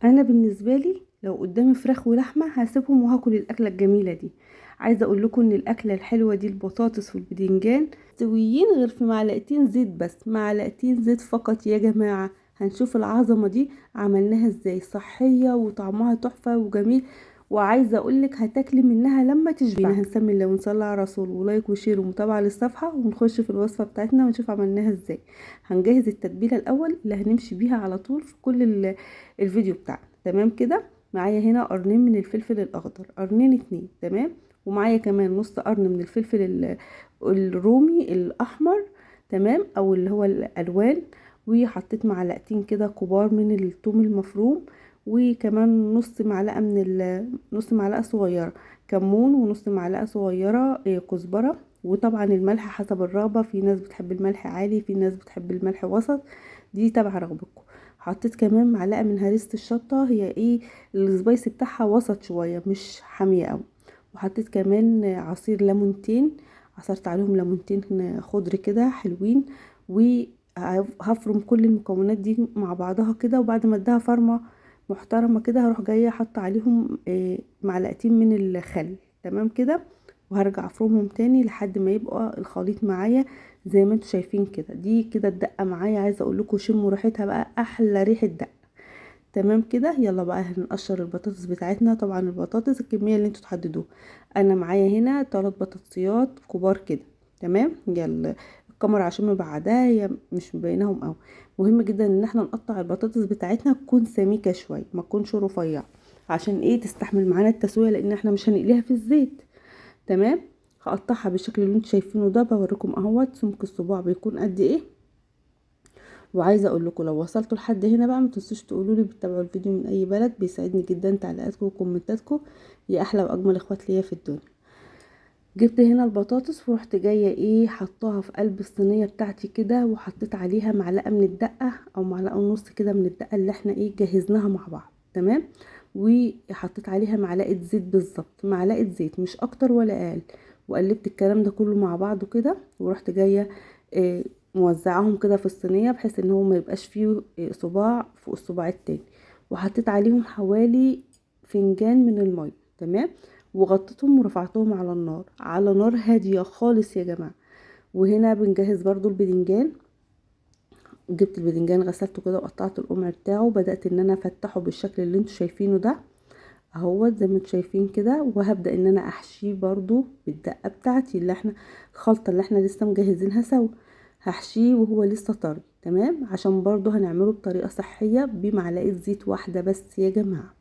انا بالنسبه لي لو قدامي فراخ ولحمه هسيبهم وهاكل الاكله الجميله دي. عايزه اقول لكم ان الاكله الحلوه دي البطاطس والبدنجان مستويين غير في معلقتين زيت، بس معلقتين زيت فقط يا جماعه. هنشوف العظمه دي عملناها ازاي، صحيه وطعمها تحفه وجميل. وعايزه اقول لك هتاكلي منها لما تشبعي. هنسمي الله ونصلي على رسول ولايك وشير ومتابعه للصفحه، ونخش في الوصفه بتاعتنا ونشوف عملناها ازاي. هنجهز التتبيله الاول اللي هنمشي بيها على طول في كل الفيديو بتاعنا. تمام كده. معايا هنا قرنين من الفلفل الاخضر، قرنين اتنين تمام. ومعايا كمان نص قرن من الفلفل الرومي الاحمر، تمام، او اللي هو الالوان. وحطيت معلقتين كده كبار من الثوم المفروم، وكمان نص معلقه صغيره كمون، ونص معلقه صغيره كزبره. وطبعا الملح حسب الرغبه، في ناس بتحب الملح عالي، في ناس بتحب الملح وسط، دي تبع رغبتكم. حطيت كمان معلقه من هريسه الشطه، هي ايه السبايس بتاعها وسط شويه مش حاميه قوي. وحطيت كمان عصير ليمونتين، عصرت عليهم ليمونتين خضر كده حلوين. وهفرم كل المكونات دي مع بعضها كده، وبعد ما اديها فرمه محترمه كده هروح جايه احط عليهم معلقتين من الخل. تمام كده. وهرجع افرمهم تاني لحد ما يبقى الخليط معايا زي ما انتوا شايفين كده. دي كده الدقه معايا، عايزه اقول لكم شموا ريحتها بقى، احلى ريحه دقه. تمام كده. يلا بقى هنقشر البطاطس بتاعتنا. طبعا البطاطس الكميه اللي انتوا تحددوها. انا معايا هنا 3 بطاطسيات كبار كده. تمام. يلا الكاميرا عشان مبعدها هي مش مبيناهم قوي. مهم جدا ان احنا نقطع البطاطس بتاعتنا تكون سميكه شويه، ما تكونش رفيعه، عشان ايه تستحمل معانا التسويه، لان احنا مش هنقليها في الزيت. تمام. هقطعها بالشكل اللي انتوا شايفينه ده، بوريكم اهوت سمك الصباع بيكون قد ايه. وعايزه اقول لكم لو وصلتوا لحد هنا بقى ما تنسوش تقولوا لي بتتابعوا الفيديو من اي بلد، بيساعدني جدا تعليقاتكم وكومنتاتكم، يا احلى واجمل اخوات ليا في الدنيا. جبت هنا البطاطس ورحت جايه ايه حطاها في قلب الصينيه بتاعتي كده، وحطيت عليها معلقه من الدقه او معلقه ونص كده من الدقه اللي احنا ايه جهزناها مع بعض. تمام. وحطيت عليها معلقه زيت، بالظبط معلقه زيت مش اكتر ولا اقل. وقلبت الكلام ده كله مع بعضه كده، ورحت جايه إيه موزعاهم كده في الصينيه، بحيث ان هو ما يبقاش فيه صباع فوق الصباع التاني. وحطيت عليهم حوالي فنجان من الميه. تمام. وغطيتهم ورفعتهم على النار، على نار هادية خالص يا جماعة. وهنا بنجهز برضو البدنجان. جبت البدنجان غسلته كده وقطعت القمع بتاعه، وبدأت ان انا افتحه بالشكل اللي انتوا شايفينه ده اهوت زي ما انتوا شايفين كده. وهبدأ ان انا احشيه برضو بالدقة بتاعتي اللي احنا الخلطة اللي احنا لسه مجهزينها سوا. هحشيه وهو لسه طري. تمام. عشان برضو هنعمله بطريقة صحية بمعلقة زيت واحدة بس يا جماعة،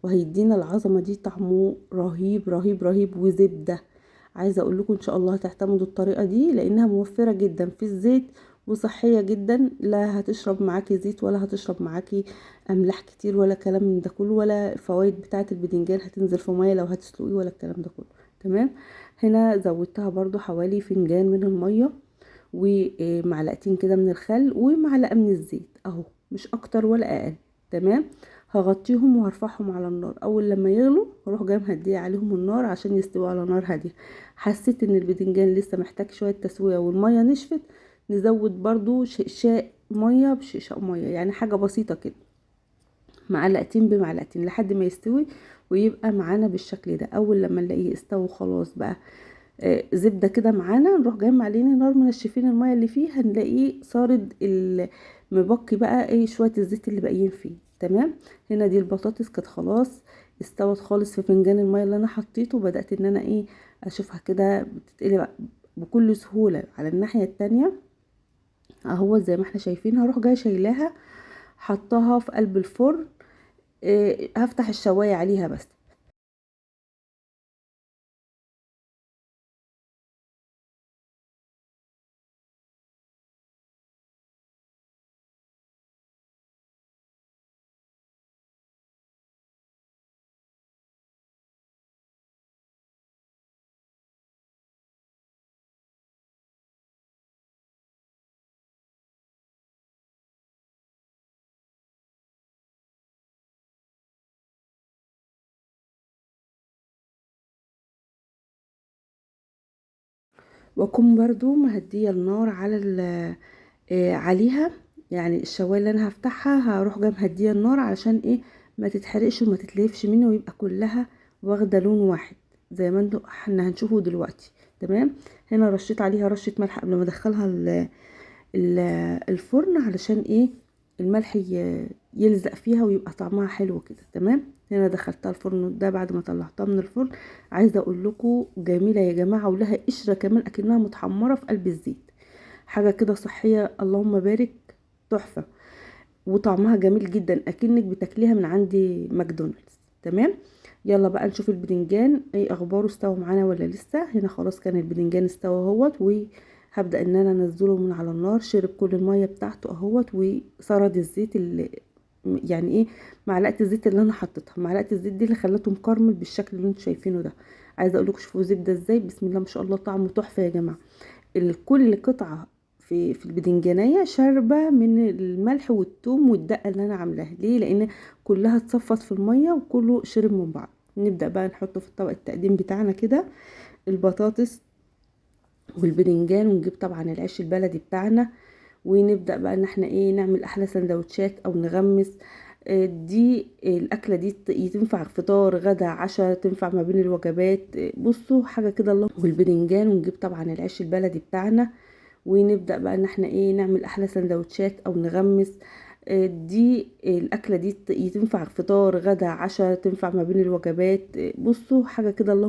وهيدينا العظمه دي طعمه رهيب رهيب رهيب. وزبده، عايزه اقول لكم ان شاء الله هتعتمدوا الطريقه دي لانها موفره جدا في الزيت، وصحيه جدا. لا هتشرب معاكي زيت ولا هتشرب معاكي املاح كتير ولا كلام من ده كله، ولا الفوائد بتاعه البدنجان هتنزل في ميه لو هتسلقيه ولا الكلام ده كله. تمام. هنا زودتها برضو حوالي فنجان من الميه، ومعلقتين كده من الخل، ومعلقه من الزيت اهو، مش اكتر ولا اقل. تمام. هغطيهم وهرفعهم على النار. اول لما يغلوا هروح جايه مهديه عليهم النار عشان يستووا على نار هاديه. حسيت ان البدنجان لسه محتاج شويه تسويه والميه نشفت، نزود برضو شقشاق ميه بشقشاق ميه، يعني حاجه بسيطه كده، معلقتين بمعلقتين لحد ما يستوي ويبقى معانا بالشكل ده. اول لما نلاقيه استوى خلاص بقى زبده كده معانا، نروح جايين معلين نار منشفين الميه اللي فيه، هنلاقيه صارد مبقي بقى ايه شويه الزيت اللي باقيين فيه. تمام. هنا دي البطاطس كانت خلاص استوت خالص في فنجان الميه اللي انا حطيته. بدات ان انا ايه اشوفها كده بتتقلي بقى بكل سهوله على الناحيه التانية اهو زي ما احنا شايفين. هروح جايه شايلاها حطها في قلب الفرن. هفتح الشوايه عليها بس. واكون برضو مهديه النار على عليها، يعني الشوايه اللي انا هفتحها هروح جايه مهديه النار علشان ايه ما تتحرقش وما تتلفش منه، ويبقى كلها واخده لون واحد زي ما انتوا احنا هنشوفه دلوقتي. تمام. هنا رشيت عليها رشه ملح قبل ما ادخلها الفرن، علشان ايه؟ الملح يلزق فيها ويبقى طعمها حلو كده. تمام. هنا دخلتها الفرن ده بعد ما طلعتها من الفرن. عايزه اقول لكم جميله يا جماعه، ولها قشره كمان اكنها متحمره في قلب الزيت. حاجه كده صحيه اللهم بارك، تحفه. وطعمها جميل جدا اكنك بتاكليها من عند ماكدونالدز. تمام. يلا بقى نشوف البدنجان ايه اخباره، استوى معانا ولا لسه؟ هنا خلاص كان البدنجان استوى اهوت، وهبدا ان انا انزله من على النار. شرب كل الميه بتاعته اهوت، وسرد الزيت اللي يعني ايه، معلقه الزيت اللي انا حطيتها، معلقه الزيت دي اللي خلته مكرمل بالشكل اللي انتوا شايفينه ده. عايزه اقول لكم شوفوا الزبده ازاي، بسم الله ما شاء الله، طعمه تحفه يا جماعه. كل قطعه في البدنجانيه شاربه من الملح والثوم والدقه اللي انا عاملاها. ليه؟ لان كلها اتصفت في الميه وكله شرب من بعض. نبدا بقى نحطه في الطبق التقديم بتاعنا كده، البطاطس والبدنجان، ونجيب طبعا العيش البلدي بتاعنا، ونبدا بقى ان احنا ايه، نعمل احلى سندوتشات او نغمس. دي الاكله دي تنفع فطار غدا عشاء، تنفع ما بين الوجبات. بصوا حاجه كده الله. والبدنجان، ونجيب طبعا العيش البلدي بتاعنا، ونبدا بقى ان احنا ايه، نعمل احلى سندوتشات او نغمس. دي الاكله دي تنفع فطار غدا عشاء، تنفع ما بين الوجبات. بصوا حاجه كده الله.